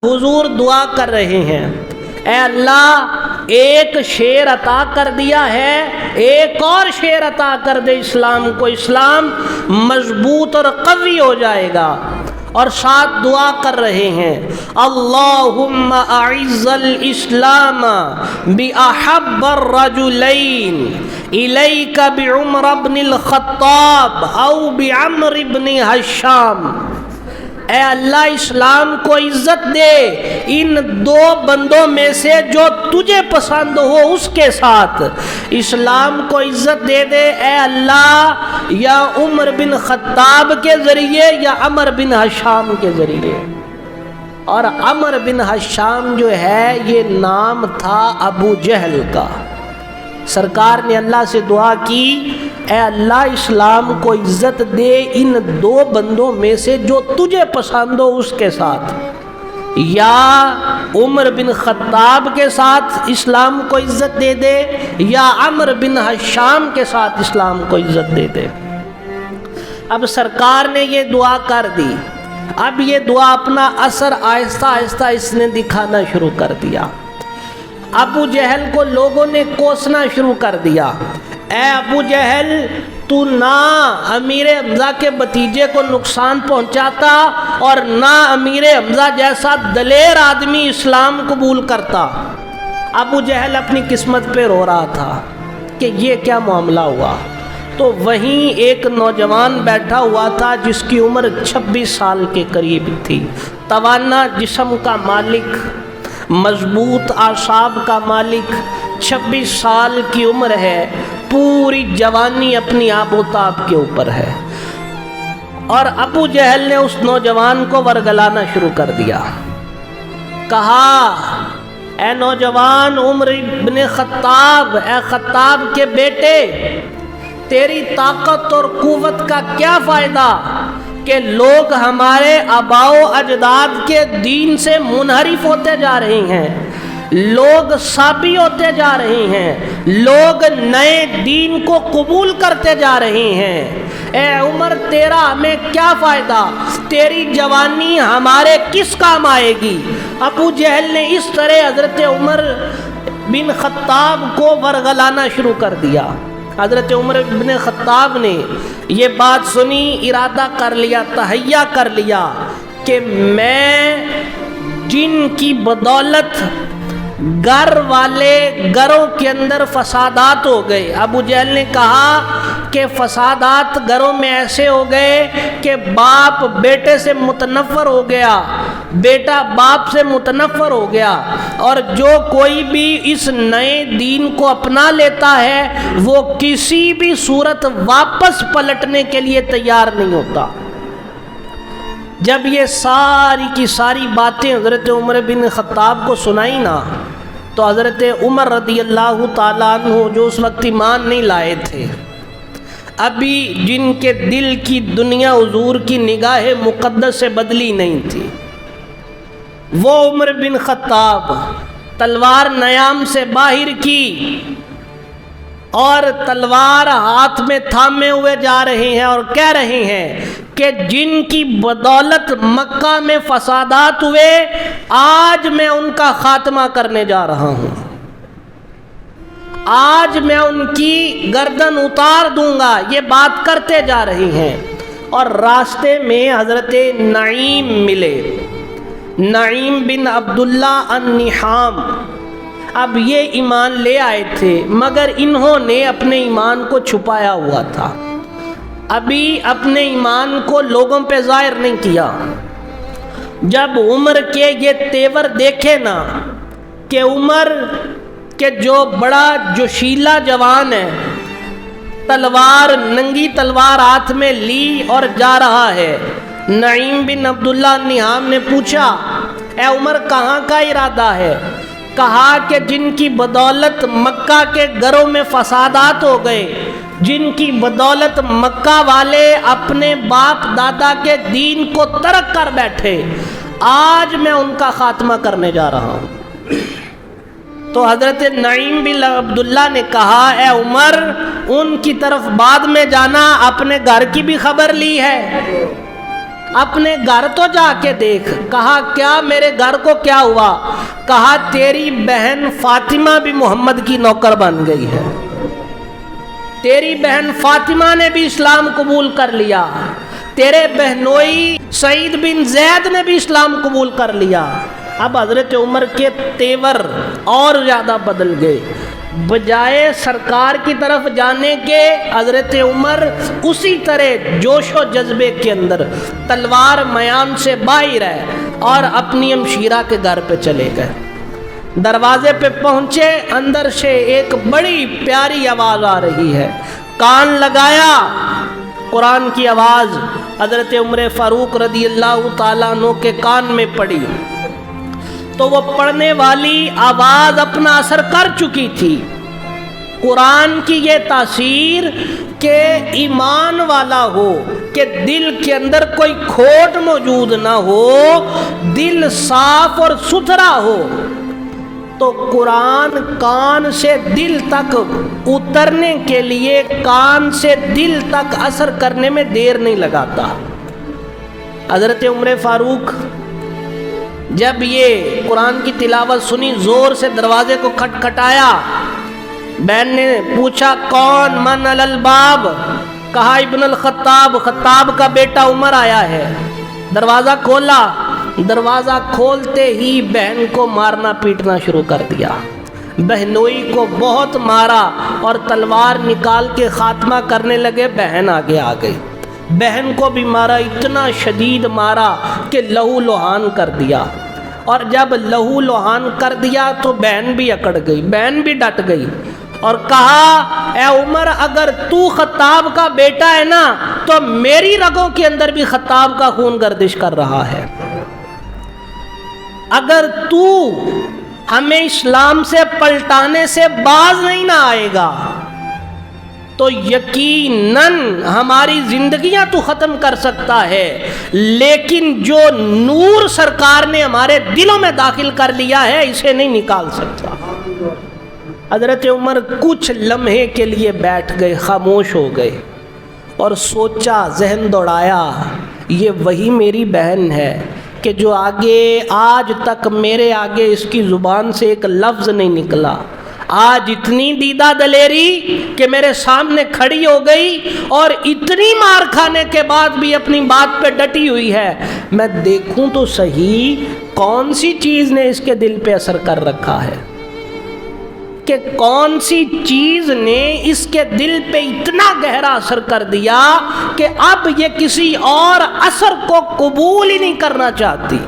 حضور دعا کر رہے ہیں، اے اللہ ایک شیر عطا کر دیا ہے، ایک اور شیر عطا کر دے اسلام کو، اسلام مضبوط اور قوی ہو جائے گا۔ اور ساتھ دعا کر رہے ہیں، اللہم اعز الاسلام باحب الرجلین الیک بعمر بن الخطاب او بعمر بن ہشام۔ اے اللہ اسلام کو عزت دے ان دو بندوں میں سے جو تجھے پسند ہو اس کے ساتھ، اسلام کو عزت دے دے اے اللہ، یا عمر بن خطاب کے ذریعے یا عمر بن ہشام کے ذریعے۔ اور عمر بن ہشام جو ہے یہ نام تھا ابو جہل کا۔ سرکار نے اللہ سے دعا کی، اے اللہ اسلام کو عزت دے ان دو بندوں میں سے جو تجھے پسند ہو اس کے ساتھ، یا عمر بن خطاب کے ساتھ اسلام کو عزت دے دے یا عمر بن ہشام کے ساتھ اسلام کو عزت دے دے۔ اب سرکار نے یہ دعا کر دی، اب یہ دعا اپنا اثر آہستہ آہستہ اس نے دکھانا شروع کر دیا۔ ابو جہل کو لوگوں نے کوسنا شروع کر دیا، اے ابو جہل تو نہ امیر حمزہ کے بھتیجے کو نقصان پہنچاتا اور نہ امیر حمزہ جیسا دلیر آدمی اسلام قبول کرتا۔ ابو جہل اپنی قسمت پہ رو رہا تھا کہ یہ کیا معاملہ ہوا۔ تو وہیں ایک نوجوان بیٹھا ہوا تھا جس کی عمر 26 سال کے قریب تھی، توانا جسم کا مالک، مضبوط اعصاب کا مالک، 26 سال کی عمر ہے، پوری جوانی اپنی آب و تاب کے اوپر ہے۔ اور ابو جہل نے اس نوجوان کو ورگلانا شروع کر دیا، کہا اے نوجوان عمر بن خطاب، اے خطاب کے بیٹے، تیری طاقت اور قوت کا کیا فائدہ کہ لوگ ہمارے آباء و اجداد کے دین سے منحرف ہوتے جا رہے ہیں، لوگ صابی ہوتے جا رہے ہیں، لوگ نئے دین کو قبول کرتے جا رہے ہیں۔ اے عمر تیرا ہمیں کیا فائدہ، تیری جوانی ہمارے کس کام آئے گی۔ ابو جہل نے اس طرح حضرت عمر بن خطاب کو ورگلانا شروع کر دیا۔ حضرت عمر بن خطاب نے یہ بات سنی، ارادہ کر لیا، تہیہ کر لیا کہ میں جن کی بدولت گھروں کے اندر فسادات ہو گئے، ابو جہل نے کہا کہ فسادات گھروں میں ایسے ہو گئے کہ باپ بیٹے سے متنفر ہو گیا، بیٹا باپ سے متنفر ہو گیا، اور جو کوئی بھی اس نئے دین کو اپنا لیتا ہے وہ کسی بھی صورت واپس پلٹنے کے لیے تیار نہیں ہوتا۔ جب یہ ساری کی ساری باتیں حضرت عمر بن خطاب کو سنائی نا، تو حضرت عمر رضی اللہ تعالیٰ عنہ جو اس وقت ایمان نہیں لائے تھے، ابھی جن کے دل کی دنیا حضور کی نگاہ مقدس سے بدلی نہیں تھی، وہ عمر بن خطاب تلوار نیام سے باہر کی اور تلوار ہاتھ میں تھامے ہوئے جا رہے ہیں اور کہہ رہے ہیں کہ جن کی بدولت مکہ میں فسادات ہوئے، آج میں ان کا خاتمہ کرنے جا رہا ہوں، آج میں ان کی گردن اتار دوں گا، یہ بات کرتے جا رہی ہیں۔ اور راستے میں حضرت نعیم ملے، نعیم بن عبداللہ النحام۔ اب یہ ایمان لے آئے تھے مگر انہوں نے اپنے ایمان کو چھپایا ہوا تھا، ابھی اپنے ایمان کو لوگوں پہ ظاہر نہیں کیا۔ جب عمر کے یہ تیور دیکھے نا کہ عمر کے جو بڑا جوشیلا جوان ہے، تلوار ننگی تلوار ہاتھ میں لی اور جا رہا ہے، نعیم بن عبداللہ النحام نے پوچھا اے عمر کہاں کا ارادہ ہے؟ کہا کہ جن کی بدولت مکہ کے گھروں میں فسادات ہو گئے، جن کی بدولت مکہ والے اپنے باپ دادا کے دین کو ترک کر بیٹھے، آج میں ان کا خاتمہ کرنے جا رہا ہوں۔ تو حضرت نعیم بن عبداللہ نے کہا اے عمر ان کی طرف بعد میں جانا، اپنے گھر کی بھی خبر لی ہے؟ اپنے گھر تو جا کے دیکھ۔ کہا کیا میرے گھر کو کیا ہوا؟ کہا تیری بہن فاطمہ بھی محمد کی نوکر بن گئی ہے، تیری بہن فاطمہ نے بھی اسلام قبول کر لیا، تیرے بہنوئی سعید بن زید نے بھی اسلام قبول کر لیا۔ اب حضرت عمر کے تیور اور زیادہ بدل گئے، بجائے سرکار کی طرف جانے کے حضرت عمر اسی طرح جوش و جذبے کے اندر تلوار میان سے باہر ہے اور اپنی ہمشیرہ کے گھر پہ چلے گئے۔ دروازے پہ پہنچے، اندر سے ایک بڑی پیاری آواز آ رہی ہے، کان لگایا، قرآن کی آواز حضرت عمر فاروق رضی اللہ تعالیٰ عنہ کے کان میں پڑی تو وہ پڑھنے والی آواز اپنا اثر کر چکی تھی۔ قرآن کی یہ تاثیر کہ ایمان والا ہو، کہ دل کے اندر کوئی کھوٹ موجود نہ ہو، دل صاف اور ستھرا ہو، تو قرآن کان سے دل تک اترنے کے لیے، کان سے دل تک اثر کرنے میں دیر نہیں لگاتا۔ حضرت عمر فاروق جب یہ قرآن کی تلاوت سنی، زور سے دروازے کو کھٹکھٹایا۔ بہن نے پوچھا کون؟ من الباب؟ کہا ابن الخطاب، خطاب کا بیٹا عمر آیا ہے۔ دروازہ کھولا، دروازہ کھولتے ہی بہن کو مارنا پیٹنا شروع کر دیا، بہنوئی کو بہت مارا اور تلوار نکال کے خاتمہ کرنے لگے۔ بہن آگے آ گئی، بہن کو بھی مارا، اتنا شدید مارا کہ لہو لہان کر دیا، اور جب لہو لہان کر دیا تو بہن بھی اکڑ گئی، بہن بھی ڈٹ گئی اور کہا اے عمر، اگر تو خطاب کا بیٹا ہے نا تو میری رگوں کے اندر بھی خطاب کا خون گردش کر رہا ہے، اگر تو ہمیں اسلام سے پلٹانے سے باز نہیں نہ آئے گا تو یقیناً ہماری زندگیاں تو ختم کر سکتا ہے، لیکن جو نور سرکار نے ہمارے دلوں میں داخل کر لیا ہے اسے نہیں نکال سکتا۔ حضرت عمر کچھ لمحے کے لیے بیٹھ گئے، خاموش ہو گئے اور سوچا، ذہن دوڑایا، یہ وہی میری بہن ہے کہ جو آج تک میرے آگے اس کی زبان سے ایک لفظ نہیں نکلا، آج اتنی دیدہ دلیری کہ میرے سامنے کھڑی ہو گئی اور اتنی مار کھانے کے بعد بھی اپنی بات پہ ڈٹی ہوئی ہے۔ میں دیکھوں تو صحیح کون سی چیز نے اس کے دل پہ اثر کر رکھا ہے، کہ کون سی چیز نے اس کے دل پہ اتنا گہرا اثر کر دیا کہ اب یہ کسی اور اثر کو قبول ہی نہیں کرنا چاہتی۔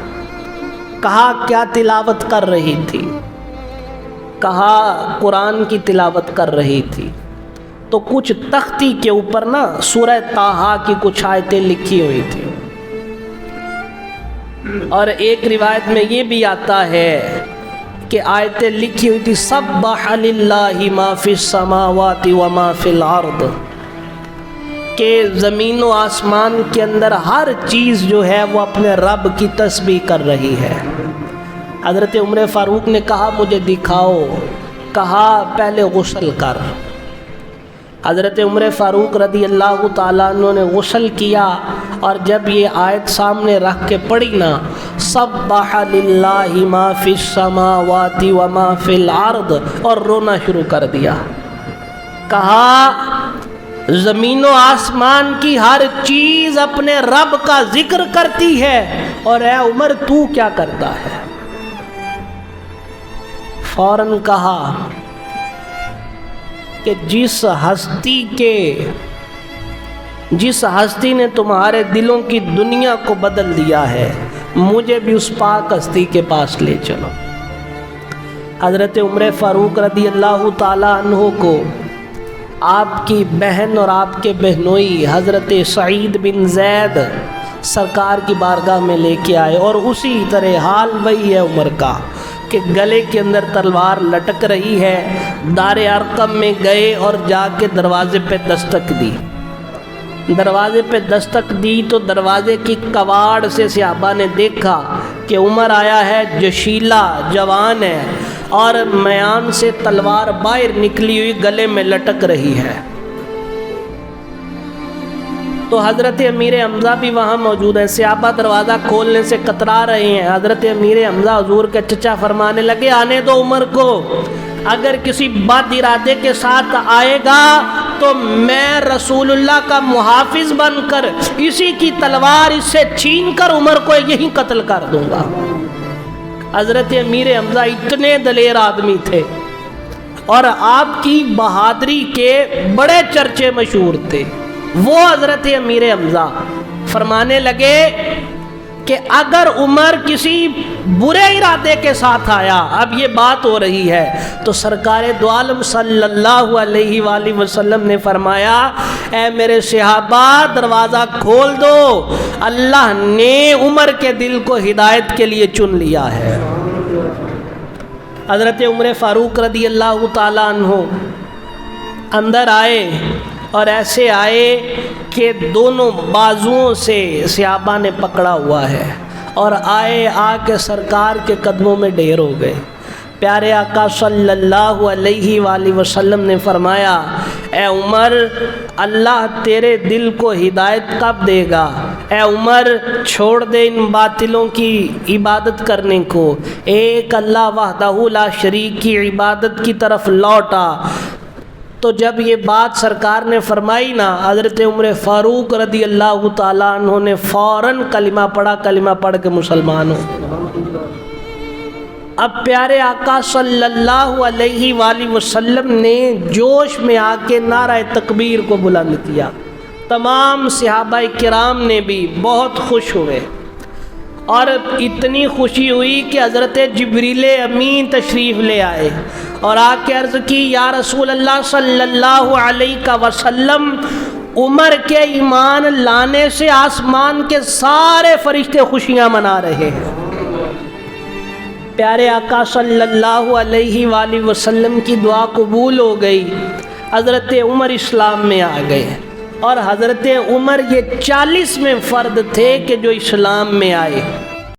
کہا کیا تلاوت کر رہی تھی؟ کہا قرآن کی تلاوت کر رہی تھی، تو کچھ تختی کے اوپر نا سورہ طٰہٰ کی کچھ آیتیں لکھی ہوئی تھی، اور ایک روایت میں یہ بھی آتا ہے کہ آیتیں لکھی ہوئی تھی سبح للہ ما فی السماوات وما فی الارض، کہ زمین و آسمان کے اندر ہر چیز جو ہے وہ اپنے رب کی تسبیح کر رہی ہے۔ حضرت عمر فاروق نے کہا مجھے دکھاؤ، کہا پہلے غسل کر۔ حضرت عمر فاروق رضی اللہ تعالیٰ عنہ نے غسل کیا، اور جب یہ آیت سامنے رکھ کے پڑھی نا سبح للہ ما فی السماوات وما فی الارض، اور رونا شروع کر دیا۔ کہا زمین و آسمان کی ہر چیز اپنے رب کا ذکر کرتی ہے، اور اے عمر تو کیا کرتا ہے؟ فوراً کہا کہ جس ہستی نے تمہارے دلوں کی دنیا کو بدل دیا ہے، مجھے بھی اس پاک ہستی کے پاس لے چلو۔ حضرت عمر فاروق رضی اللہ تعالیٰ عنہ کو آپ کی بہن اور آپ کے بہنوئی حضرت سعید بن زید سرکار کی بارگاہ میں لے کے آئے، اور اسی طرح حال وہی ہے عمر کا کہ گلے کے اندر تلوار لٹک رہی ہے۔ دار ارقم میں گئے اور جا کے دروازے پہ دستک دی، دروازے پہ دستک دی تو دروازے کی کواڑ سے صحابہ نے دیکھا کہ عمر آیا ہے، جشیلا جوان ہے، اور میان سے تلوار باہر نکلی ہوئی گلے میں لٹک رہی ہے۔ تو حضرت امیر حمزہ بھی وہاں موجود ہیں. صحابہ دروازہ کھولنے سے کترا رہے ہیں. حضرت امیر حمزہ حضور کے چچا فرمانے لگے آنے دو عمر کو, اگر کسی بد ارادے کے ساتھ آئے گا تو میں رسول اللہ کا محافظ بن کر اسی کی تلوار اس سے چھین کر عمر کو یہی قتل کر دوں گا. حضرت امیر حمزہ اتنے دلیر آدمی تھے اور آپ کی بہادری کے بڑے چرچے مشہور تھے. وہ حضرت امیر حمزہ فرمانے لگے کہ اگر عمر کسی برے ارادے کے ساتھ آیا, اب یہ بات ہو رہی ہے, تو سرکار دو عالم صلی اللہ علیہ وآلہ وسلم نے فرمایا اے میرے صحابہ دروازہ کھول دو, اللہ نے عمر کے دل کو ہدایت کے لیے چن لیا ہے. حضرت عمر فاروق رضی اللہ تعالیٰ عنہ اندر آئے اور ایسے آئے کہ دونوں بازوؤں سے صحابہ نے پکڑا ہوا ہے اور آئے آ کے سرکار کے قدموں میں ڈھیر ہو گئے. پیارے آقا صلی اللہ علیہ وآلہ وسلم نے فرمایا اے عمر اللہ تیرے دل کو ہدایت کب دے گا؟ اے عمر چھوڑ دے ان باطلوں کی عبادت کرنے کو, ایک اللہ وحدہ لا شریک کی عبادت کی طرف لوٹا. تو جب یہ بات سرکار نے فرمائی نا, حضرت عمر فاروق رضی اللہ تعالیٰ عنہ نے فوراً کلمہ پڑھا, کلمہ پڑھ کے مسلمان ہو. اب پیارے آقا صلی اللہ علیہ وآلہ وسلم نے جوش میں آ کے نعرہ تکبیر کو بلند کیا. تمام صحابہ کرام نے بھی بہت خوش ہوئے اور اتنی خوشی ہوئی کہ حضرت جبریل امین تشریف لے آئے اور آ کے عرض کی یا رسول اللہ صلی اللہ علیہ وسلم عمر کے ایمان لانے سے آسمان کے سارے فرشتے خوشیاں منا رہے ہیں. پیارے آقا صلی اللہ علیہ وآلہ وسلم کی دعا قبول ہو گئی. حضرت عمر اسلام میں آ گئے اور حضرت عمر یہ 40 میں فرد تھے کہ جو اسلام میں آئے.